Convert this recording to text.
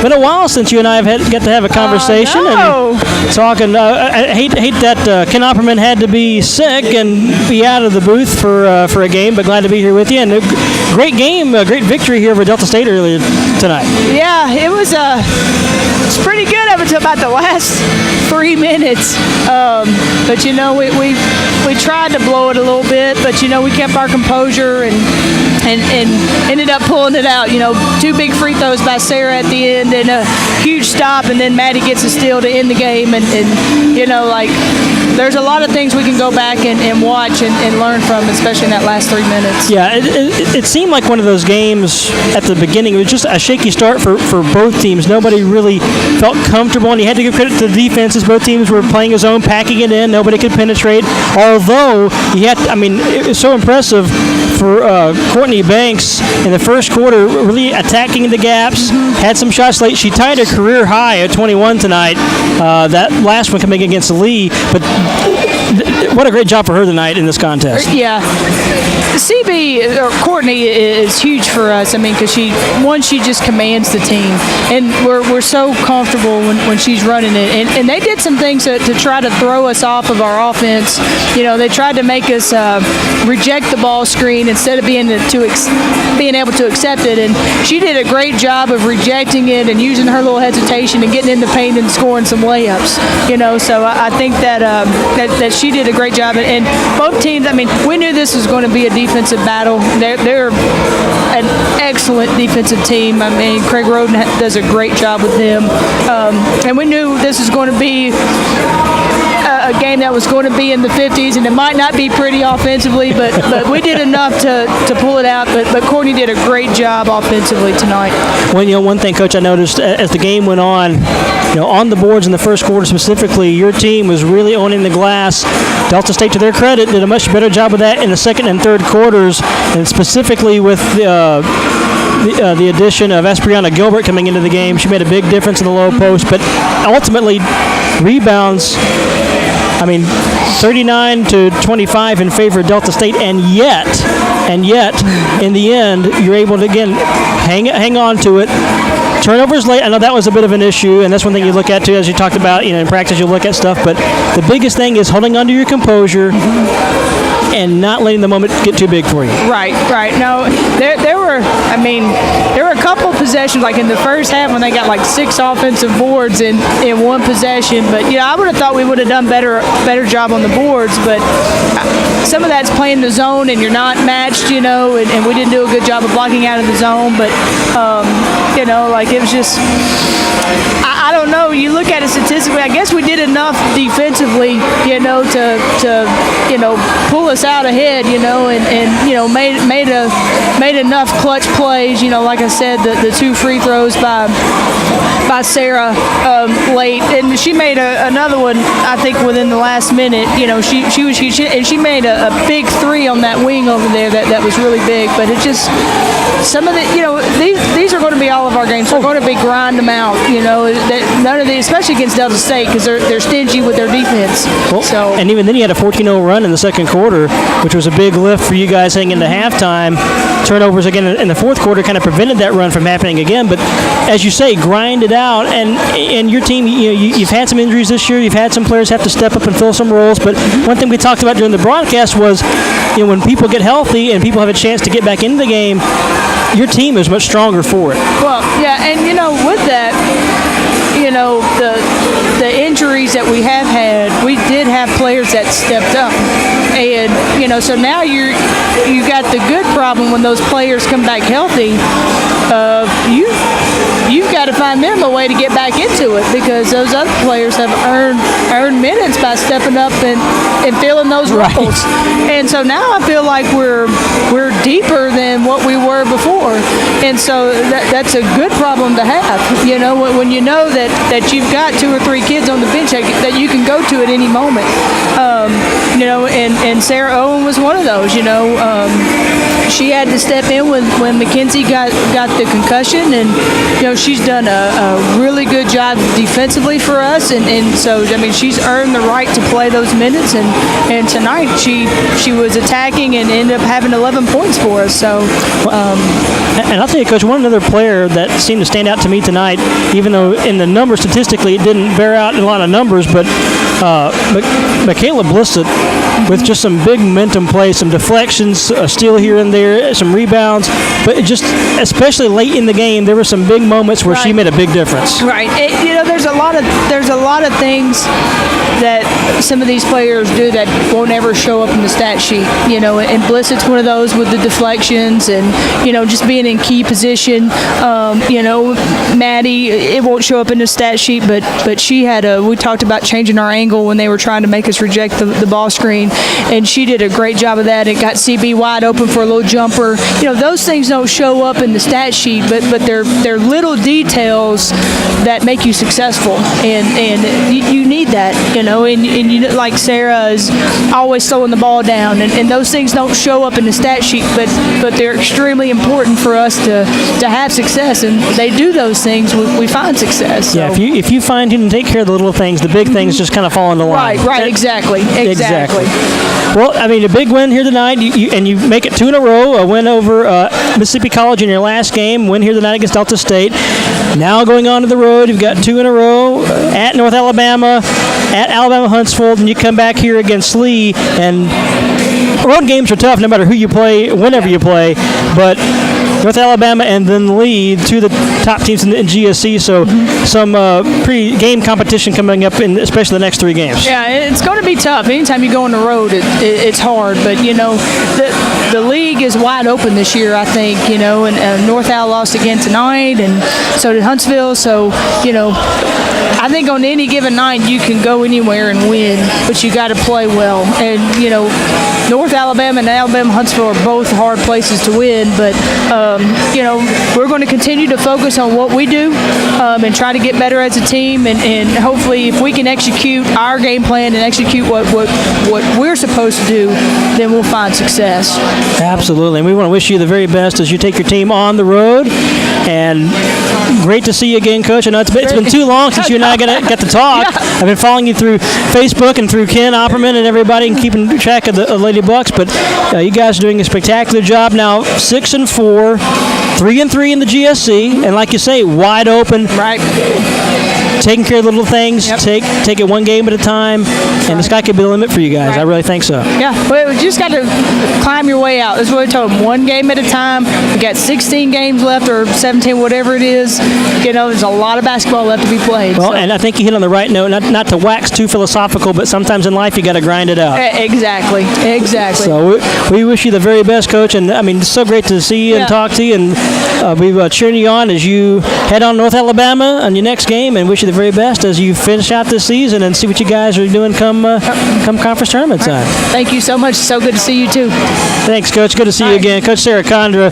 been a while since you and I have got to have a conversation and talking. I hate that Ken Opperman had to be sick and be out of the booth for a game, but glad to be here with you. And a great game, a great victory here over Delta State earlier tonight. Yeah, it was it's pretty good up until about the last 3 minutes. But we tried to blow it a little bit, but we kept our composure and ended up pulling it out. 2 big free throws by Sarah at the end and a huge stop, and then Maddie gets a steal to end the game. And there's a lot of things we can go back and watch and learn from, especially in that last 3 minutes. Yeah, it seemed like one of those games at the beginning. It was just a shaky start for both teams. Nobody really felt comfortable, and you had to give credit to the defenses. Both teams were playing a zone, packing it in. Nobody could penetrate. Although it was so impressive for Courtney Banks in the first quarter, really attacking the gaps, had some shots late. She tied a career high at 21 tonight. That last one coming against Lee, but what a great job for her tonight in this contest. Yeah. Courtney is huge for us. Because she just commands the team, and we're so comfortable when she's running it. And they did some things to try to throw us off of our offense. They tried to make us reject the ball screen instead of being able to accept it. And she did a great job of rejecting it and using her little hesitation and getting in the paint and scoring some layups. So I think that she did a great job. And both teams, we knew this was going to be a defensive battle. They're an excellent defensive team. Craig Roden does a great job with them. And we knew this was going to be a game that was going to be in the 50s, and it might not be pretty offensively, but we did enough to pull it out. But Courtney did a great job offensively tonight. Well, one thing, Coach, I noticed as the game went on the boards in the first quarter specifically, your team was really owning the glass. Delta State, to their credit, did a much better job of that in the second and third quarters, and specifically with the addition of Espriana Gilbert coming into the game. She made a big difference in the low post, but ultimately rebounds, 39 to 25 in favor of Delta State, and yet, in the end, you're able to, again, hang on to it. Turnovers late, I know that was a bit of an issue, and that's one thing you look at, too, as you talked about, in practice you look at stuff, but the biggest thing is holding on to your composure and not letting the moment get too big for you. Right. No, there were a couple possessions, like in the first half when they got like 6 offensive boards in one possession, but I would have thought we would have done better job on the boards, but some of that's playing the zone and you're not matched, and we didn't do a good job of blocking out of the zone, but it was just, I don't know, you look at it statistically, I guess we did enough defensively, to pull us out ahead, and made enough clutch plays, like I said, the 2 free throws by Sarah late, and she made another one, I think, within the last minute. She was huge, and she made a big 3 on that wing over there that was really big, but it just, some of the, these are going to be all of our games. We're going to be grind them out, none of these, especially against Delta State, because they're stingy with their defense. Well, and even then you had a 14-0 run in the second quarter, which was a big lift for you guys heading into halftime. Turnovers again in the fourth quarter kind of prevented that run from happening again, but as you say, grind it out, and your team, you've had some injuries this year, you've had some players have to step up and fill some roles, but one thing we talked about during the broadcast was, when people get healthy and people have a chance to get back into the game, your team is much stronger for it. Well, yeah, and with that, the injuries that we have had, we did have players that stepped up, and so now you got the good problem when those players come back healthy. You've got to find them a way to get back into it, because those other players have earned minutes by stepping up and filling those roles. And so now I feel like we're deeper than what we were before, and so that's a good problem to have. When you know that you've got 2 or 3 kids on the bench that you can go to at any moment. And Sarah Owen was one of those. she had to step in when Mackenzie got the concussion, and she's done a really good job defensively for us, and so I mean she's earned the right to play those minutes, and tonight she was attacking and ended up having 11 points for us. So, and I'll tell you, Coach, one other player that seemed to stand out to me tonight, even though in the numbers statistically it didn't bear out in a lot of numbers, but Michaela Blissett with just some big momentum play, some deflections, a steal here and there, some rebounds, but just especially late in the game, there were some big moments where she made a big difference. Right. There's a lot of things that some of these players do that won't ever show up in the stat sheet. And Blissett's one of those with the deflections and just being in key position. Maddie, it won't show up in the stat sheet, but she had we talked about changing our angle when they were trying to make us reject the ball screen, and she did a great job of that. It got CB wide open for a little jumper. Those things don't show up in the stat sheet, but they're little details that make you successful, and you need that. And like Sarah is always throwing the ball down, and those things don't show up in the stat sheet, but they're extremely important for us to have success, and they do those things, we find success. So. Yeah, if you find him and take care of the little things, the big things just kind of fall into line. Right, exactly. Well, I mean, a big win here tonight, and you make it 2 in a row, a win over Mississippi College in your last game, win here tonight against Delta State. Now going on to the road, you've got 2 in a row at North Alabama, at Alabama Huntsville, and you come back here against Lee, and road games are tough no matter who you play, whenever you play, but North Alabama and then Lee, 2 of the top teams in GSC, so some pre-game competition coming up, especially the next 3 games. Yeah, it's going to be tough. Anytime you go on the road, it's hard, but the league is wide open this year, I think, and North Al lost again tonight, and so did Huntsville, so, I think on any given night you can go anywhere and win, but you got to play well. And North Alabama and Alabama Huntsville are both hard places to win, but we're going to continue to focus on what we do and try to get better as a team, and hopefully if we can execute our game plan and execute what we're supposed to do, then we'll find success. Absolutely, and we want to wish you the very best as you take your team on the road. And great to see you again, Coach. I know it's been too long since you and I got to talk. Yeah. I've been following you through Facebook and through Ken Opperman and everybody, and keeping track of the Lady Bucks. But you guys are doing a spectacular job now. 6-4, 3-3 in the GSC, and like you say, wide open. Right. Taking care of the little things. Yep. Take it one game at a time, and the sky could be the limit for you guys. Right. I really think so. Yeah, but you just got to climb your way out. That's what I told them. One game at a time. We got 16 games left, or 17, whatever it is. There's a lot of basketball left to be played. Well, and I think you hit on the right note. Not to wax too philosophical, but sometimes in life you got to grind it out. Exactly. So we wish you the very best, Coach. And I mean, it's so great to see you and talk to you, and we're cheering you on as you head on North Alabama on your next game, and wish you the very best as you finish out this season and see what you guys are doing come conference tournament time. Thank you so much. So good to see you too. Thanks, Coach. Good to see you again. Coach Sarah Condra.